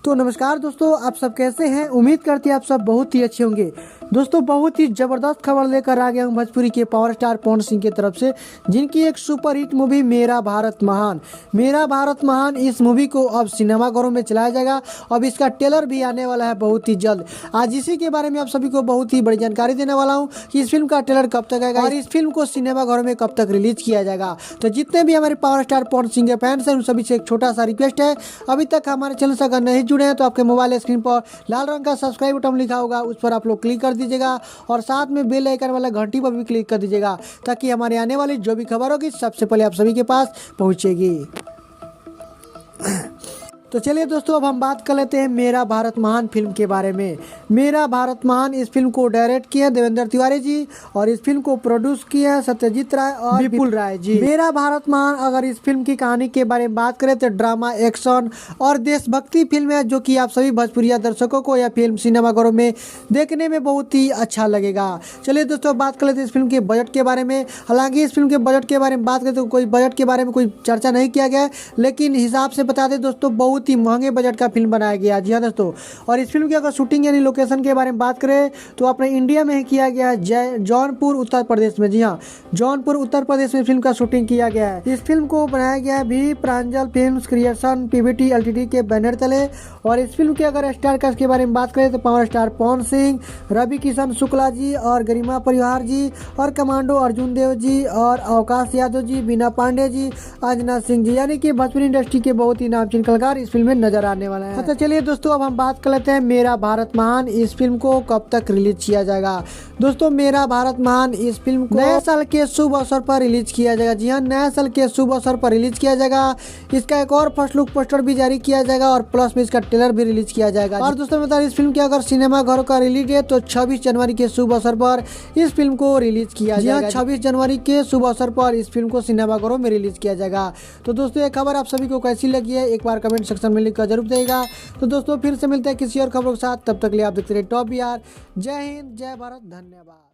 तो नमस्कार दोस्तों, आप सब कैसे हैं। उम्मीद करते हैं आप सब बहुत ही अच्छे होंगे। दोस्तों बहुत ही ज़बरदस्त खबर लेकर आ गया हूं भोजपुरी के पावर स्टार पवन सिंह की तरफ से, जिनकी एक सुपर हिट मूवी मेरा भारत महान इस मूवी को अब सिनेमाघरों में चलाया जाएगा। अब इसका ट्रेलर भी आने वाला है बहुत ही जल्द। आज इसी के बारे में आप सभी को बहुत ही बड़ी जानकारी देने वाला हूँ कि इस फिल्म का ट्रेलर कब तक आएगा और इस फिल्म को सिनेमाघरों में कब तक रिलीज किया जाएगा। तो जितने भी हमारे पावर स्टार पवन सिंह के फैंस हैं उन सभी से एक छोटा सा रिक्वेस्ट है, अभी तक हमारे चैनल से अगर नहीं जुड़े हैं तो आपके मोबाइल स्क्रीन पर लाल रंग का सब्सक्राइब बटन लिखा होगा, उस पर आप लोग क्लिक कर दीजिएगा और साथ में बेल आइकन वाला घंटी पर भी क्लिक कर दीजिएगा ताकि हमारे आने वाली जो भी खबर होगी सबसे पहले आप सभी के पास पहुंचेगी। तो चलिए दोस्तों, अब हम बात कर लेते हैं मेरा भारत महान फिल्म के बारे में। मेरा भारत महान इस फिल्म को डायरेक्ट किया देवेंद्र तिवारी जी और इस फिल्म को प्रोड्यूस किया है सत्यजीत राय और विपुल राय जी। मेरा भारत महान अगर इस फिल्म की कहानी के बारे में बात करें तो ड्रामा, एक्शन और देशभक्ति फिल्म है, जो कि आप सभी भोजपुरिया दर्शकों को यह फिल्म सिनेमाघरों में देखने में बहुत ही अच्छा लगेगा। चलिए दोस्तों, बात कर लेते हैं इस फिल्म के बजट के बारे में। हालांकि इस फिल्म के बजट के बारे में बात करें तो कोई बजट के बारे में कोई चर्चा नहीं किया गया है, लेकिन हिसाब से बता दें दोस्तों बहुत ही महंगे बजट का फिल्म बनाया गया। जी हाँ दोस्तों, और इस फिल्म की अगर शूटिंग यानी लोकेशन के बारे में बात करें तो अपने इंडिया में ही किया गया है, जौनपुर उत्तर प्रदेश में। जी हाँ, जौनपुर उत्तर प्रदेश में फिल्म का शूटिंग किया गया है। इस फिल्म को बनाया गया भी प्रांजल फिल्म्स क्रिएशन पीवीटी एलटीडी के बैनर तले। और इस फिल्म के अगर स्टार कास्ट के बारे में बात करें तो पावर स्टार पवन सिंह, रवि किशन शुक्ला जी और गरिमा परिहार जी और कमांडो अर्जुन देव जी और अवकाश यादव जी, बीना पांडे जी, अंजना सिंह जी, यानी कि भोजपुरी इंडस्ट्री के बहुत ही नामचीन कलाकार इस फिल्म में नजर आने वाला है। तो चलिए दोस्तों, अब हम बात कर लेते हैं मेरा भारत महान इस फिल्म को कब तक रिलीज किया जाएगा। दोस्तों मेरा भारत महान इस फिल्म को नए साल के शुभ अवसर पर रिलीज किया जाएगा। जी हाँ, नए साल के शुभ अवसर पर रिलीज किया जाएगा। इसका एक और फर्स्ट लुक पोस्टर भी जारी किया जाएगा और प्लस में इसका ट्रेलर भी रिलीज किया जाएगा। और दोस्तों बता इस फिल्म के अगर सिनेमा घरों का रिलीज है तो 26 जनवरी के शुभ अवसर पर इस फिल्म को रिलीज किया जाएगा। 26 जनवरी के शुभ अवसर पर इस फिल्म को सिनेमा घरों में रिलीज किया जाएगा। तो दोस्तों ये खबर आप सभी को कैसी लगी है एक बार कमेंट सेक्शन में लिखकर जरूर देगा। तो दोस्तों फिर से मिलते हैं किसी और खबरों के साथ, तब तक के लिए आप देखते रहिए टॉप बिहार। जय हिंद, जय भारत, धन्यवाद।